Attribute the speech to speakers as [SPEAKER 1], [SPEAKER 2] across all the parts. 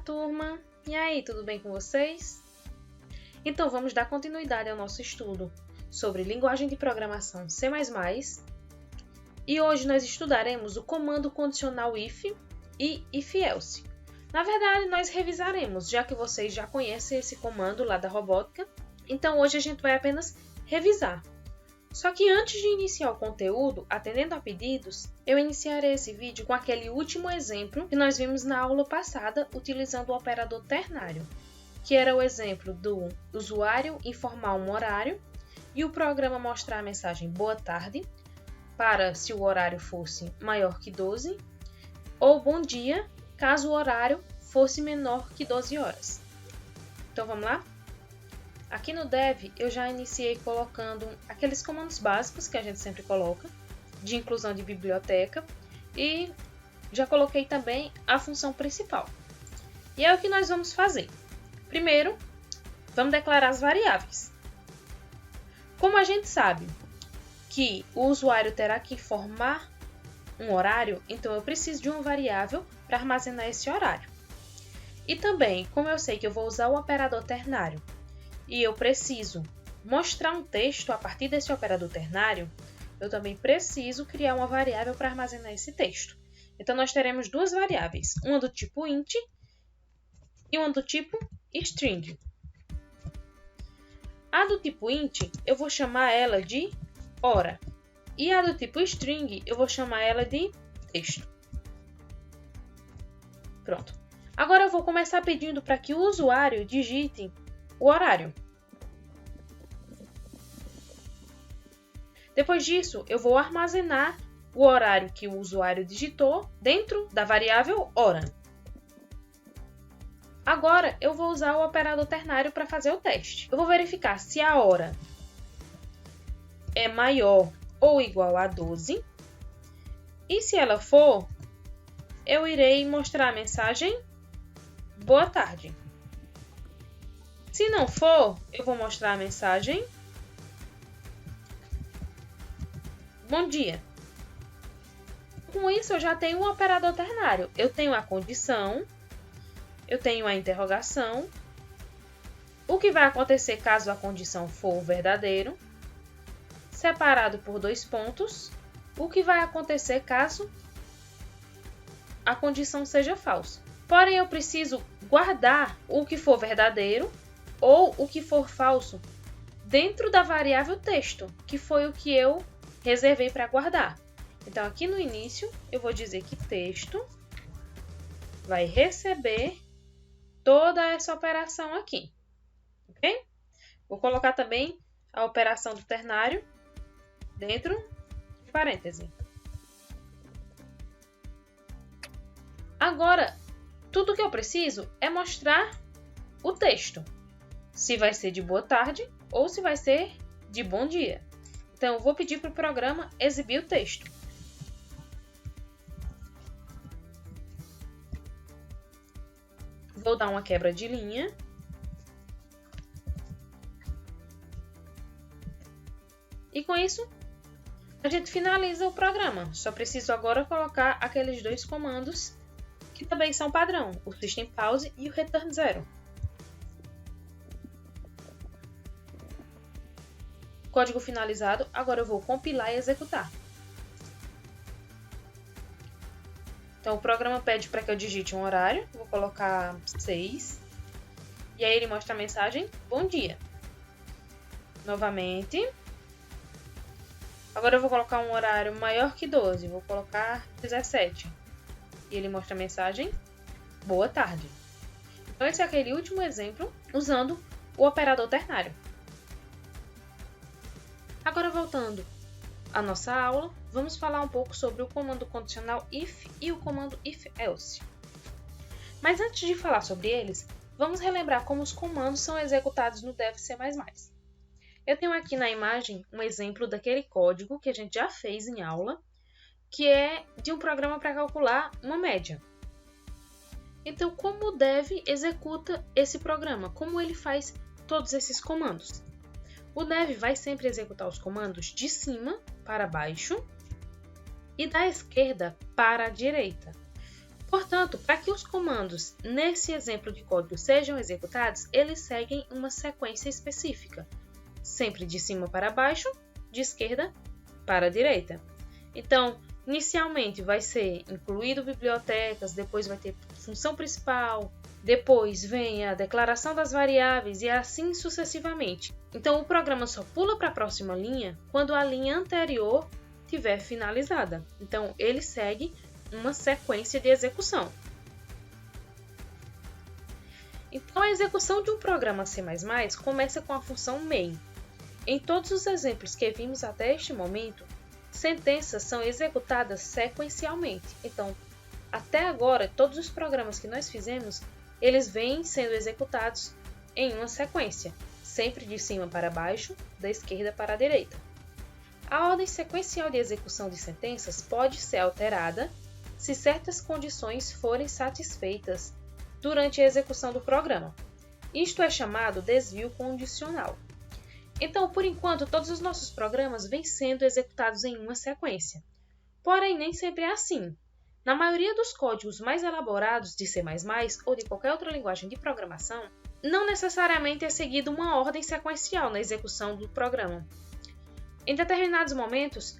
[SPEAKER 1] turma! E aí, tudo bem com vocês? Então vamos dar continuidade ao nosso estudo sobre linguagem de programação C++. E hoje nós estudaremos o comando condicional if e if-else. Na verdade, nós revisaremos, já que vocês já conhecem esse comando lá da robótica. Então hoje a gente vai apenas revisar. Só que antes de iniciar o conteúdo, atendendo a pedidos, eu iniciarei esse vídeo com aquele último exemplo que nós vimos na aula passada utilizando o operador ternário, que era o exemplo do usuário informar um horário e o programa mostrar a mensagem boa tarde, para se o horário fosse maior que 12, ou bom dia, caso o horário fosse menor que 12 horas. Então vamos lá? Aqui no Dev eu já iniciei colocando aqueles comandos básicos que a gente sempre coloca, de inclusão de biblioteca, e já coloquei também a função principal. E é o que nós vamos fazer. Primeiro, vamos declarar as variáveis. Como a gente sabe que o usuário terá que informar um horário, então eu preciso de uma variável para armazenar esse horário. E também, como eu sei que eu vou usar o operador ternário, e eu preciso mostrar um texto a partir desse operador ternário, eu também preciso criar uma variável para armazenar esse texto. Então, nós teremos duas variáveis, uma do tipo int e uma do tipo string. A do tipo int, eu vou chamar ela de hora, e a do tipo string, eu vou chamar ela de texto. Pronto. Agora eu vou começar pedindo para que o usuário digite o horário. Depois disso, eu vou armazenar o horário que o usuário digitou dentro da variável hora. Agora, eu vou usar o operador ternário para fazer o teste. Eu vou verificar se a hora é maior ou igual a 12. E se ela for, eu irei mostrar a mensagem boa tarde. Se não for, eu vou mostrar a mensagem bom dia. Com isso, eu já tenho um operador ternário. Eu tenho a condição, eu tenho a interrogação, o que vai acontecer caso a condição for verdadeiro, separado por dois pontos, o que vai acontecer caso a condição seja falsa. Porém, eu preciso guardar o que for verdadeiro ou o que for falso dentro da variável texto, que foi o que eu reservei para guardar. Então, aqui no início, eu vou dizer que texto vai receber toda essa operação aqui. Ok? Vou colocar também a operação do ternário dentro de parêntese. Agora, tudo que eu preciso é mostrar o texto. Se vai ser de boa tarde ou se vai ser de bom dia. Então, eu vou pedir para o programa exibir o texto. Vou dar uma quebra de linha. E com isso, a gente finaliza o programa. Só preciso agora colocar aqueles dois comandos que também são padrão, o System Pause e o Return Zero. Código finalizado, agora eu vou compilar e executar. Então, o programa pede para que eu digite um horário, vou colocar 6, e aí ele mostra a mensagem, bom dia. Novamente. Agora eu vou colocar um horário maior que 12, vou colocar 17. E ele mostra a mensagem, boa tarde. Então, esse é aquele último exemplo usando o operador ternário. Agora, voltando à nossa aula, vamos falar um pouco sobre o comando condicional if e o comando if-else. Mas antes de falar sobre eles, vamos relembrar como os comandos são executados no Dev C++. Eu tenho aqui na imagem um exemplo daquele código que a gente já fez em aula, que é de um programa para calcular uma média. Então, como o Dev executa esse programa? Como ele faz todos esses comandos? O Dev vai sempre executar os comandos de cima para baixo e da esquerda para a direita. Portanto, para que os comandos nesse exemplo de código sejam executados, eles seguem uma sequência específica, sempre de cima para baixo, de esquerda para a direita. Então, inicialmente vai ser incluído bibliotecas, depois vai ter função principal, depois vem a declaração das variáveis e assim sucessivamente. Então, o programa só pula para a próxima linha quando a linha anterior estiver finalizada. Então, ele segue uma sequência de execução. Então, a execução de um programa C++ começa com a função main. Em todos os exemplos que vimos até este momento, sentenças são executadas sequencialmente. Então, até agora, todos os programas que nós fizemos, eles vêm sendo executados em uma sequência, sempre de cima para baixo, da esquerda para a direita. A ordem sequencial de execução de sentenças pode ser alterada se certas condições forem satisfeitas durante a execução do programa. Isto é chamado desvio condicional. Então, por enquanto, todos os nossos programas vêm sendo executados em uma sequência. Porém, nem sempre é assim. Na maioria dos códigos mais elaborados de C++ ou de qualquer outra linguagem de programação, não necessariamente é seguida uma ordem sequencial na execução do programa. Em determinados momentos,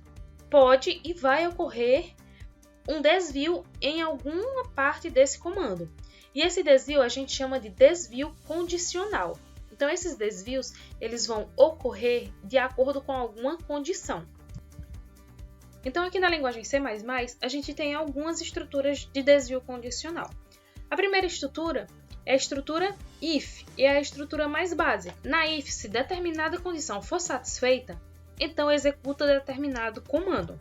[SPEAKER 1] pode e vai ocorrer um desvio em alguma parte desse comando. E esse desvio a gente chama de desvio condicional. Então, esses desvios eles vão ocorrer de acordo com alguma condição. Então, aqui na linguagem C++, a gente tem algumas estruturas de desvio condicional. A primeira estrutura é a estrutura if, e é a estrutura mais básica. Na if, se determinada condição for satisfeita, então executa determinado comando.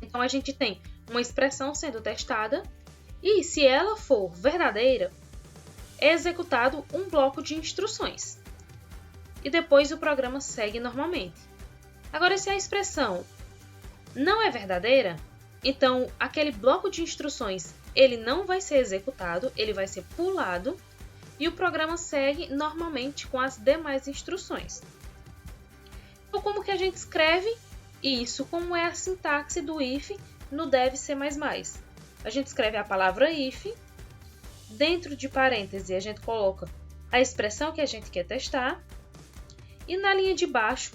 [SPEAKER 1] Então, a gente tem uma expressão sendo testada, e se ela for verdadeira, é executado um bloco de instruções. E depois o programa segue normalmente. Agora, se a expressão não é verdadeira, então aquele bloco de instruções ele não vai ser executado, ele vai ser pulado e o programa segue normalmente com as demais instruções. Então, como que a gente escreve isso? Como é a sintaxe do if no Dev C++? A gente escreve a palavra if, dentro de parênteses a gente coloca a expressão que a gente quer testar e na linha de baixo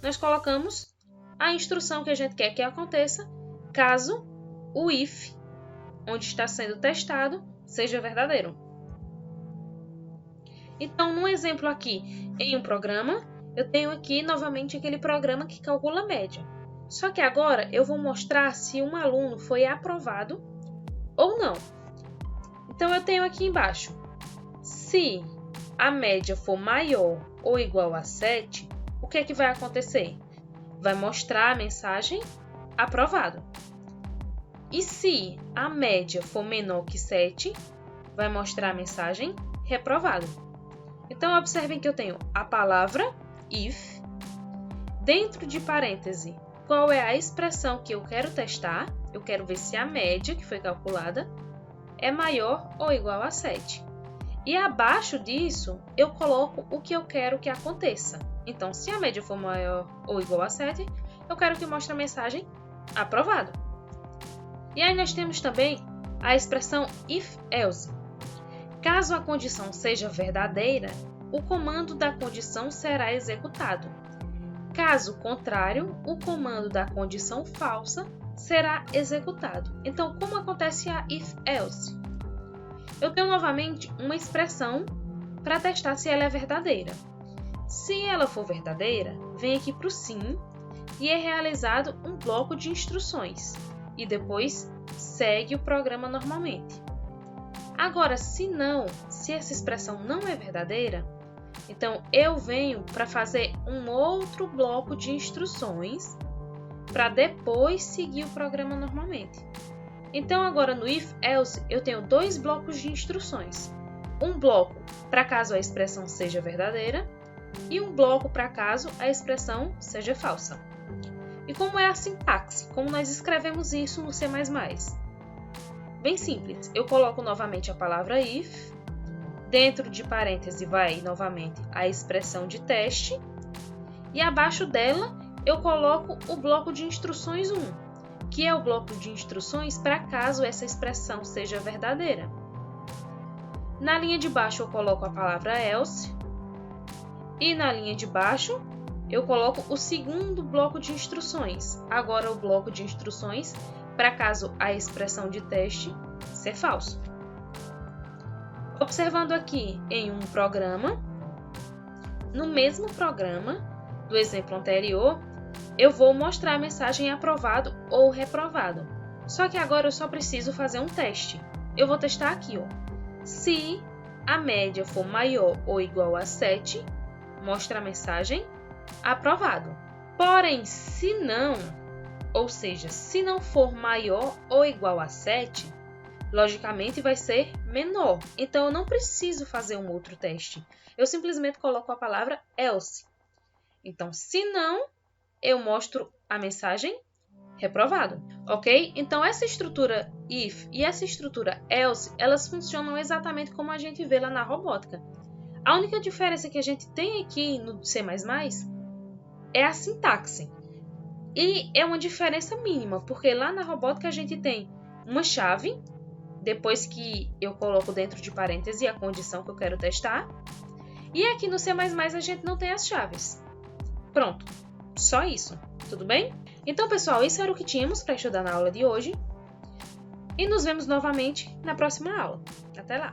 [SPEAKER 1] nós colocamos a instrução que a gente quer que aconteça caso o if, onde está sendo testado, seja verdadeiro. Então, no exemplo aqui, em um programa, eu tenho aqui novamente aquele programa que calcula a média. Só que agora eu vou mostrar se um aluno foi aprovado ou não. Então, eu tenho aqui embaixo, se a média for maior ou igual a 7, o que é que vai acontecer? Vai mostrar a mensagem aprovado. E se a média for menor que 7, vai mostrar a mensagem reprovado. Então, observem que eu tenho a palavra if, dentro de parêntese, qual é a expressão que eu quero testar, eu quero ver se a média que foi calculada é maior ou igual a 7. E abaixo disso, eu coloco o que eu quero que aconteça. Então, se a média for maior ou igual a 7, eu quero que mostre a mensagem aprovado. E aí nós temos também a expressão if-else. Caso a condição seja verdadeira, o comando da condição será executado. Caso contrário, o comando da condição falsa será executado. Então, como acontece a if-else? Eu tenho novamente uma expressão para testar se ela é verdadeira. Se ela for verdadeira, vem aqui para o sim e é realizado um bloco de instruções e depois segue o programa normalmente. Agora, se essa expressão não é verdadeira, então eu venho para fazer um outro bloco de instruções para depois seguir o programa normalmente. Então, agora no if-else eu tenho dois blocos de instruções. Um bloco para caso a expressão seja verdadeira e um bloco para caso a expressão seja falsa. E como é a sintaxe? Como nós escrevemos isso no C++? Bem simples. Eu coloco novamente a palavra if, dentro de parênteses vai novamente a expressão de teste e abaixo dela eu coloco o bloco de instruções 1, que é o bloco de instruções para caso essa expressão seja verdadeira. Na linha de baixo eu coloco a palavra else e na linha de baixo eu coloco o segundo bloco de instruções. Agora o bloco de instruções para caso a expressão de teste ser falso. Observando aqui em um programa, no mesmo programa do exemplo anterior, eu vou mostrar a mensagem aprovado ou reprovado. Só que agora eu só preciso fazer um teste. Eu vou testar aqui, ó. Se a média for maior ou igual a 7, mostra a mensagem aprovado. Porém, se não, ou seja, se não for maior ou igual a 7, logicamente vai ser menor. Então, eu não preciso fazer um outro teste. Eu simplesmente coloco a palavra else. Então, se não, eu mostro a mensagem reprovado, ok? Então, essa estrutura if e essa estrutura else, elas funcionam exatamente como a gente vê lá na robótica. A única diferença que a gente tem aqui no C++ é a sintaxe. E é uma diferença mínima, porque lá na robótica a gente tem uma chave, depois que eu coloco dentro de parênteses a condição que eu quero testar. E aqui no C++ a gente não tem as chaves. Pronto, só isso, tudo bem? Então, pessoal, isso era o que tínhamos para estudar na aula de hoje. E nos vemos novamente na próxima aula. Até lá!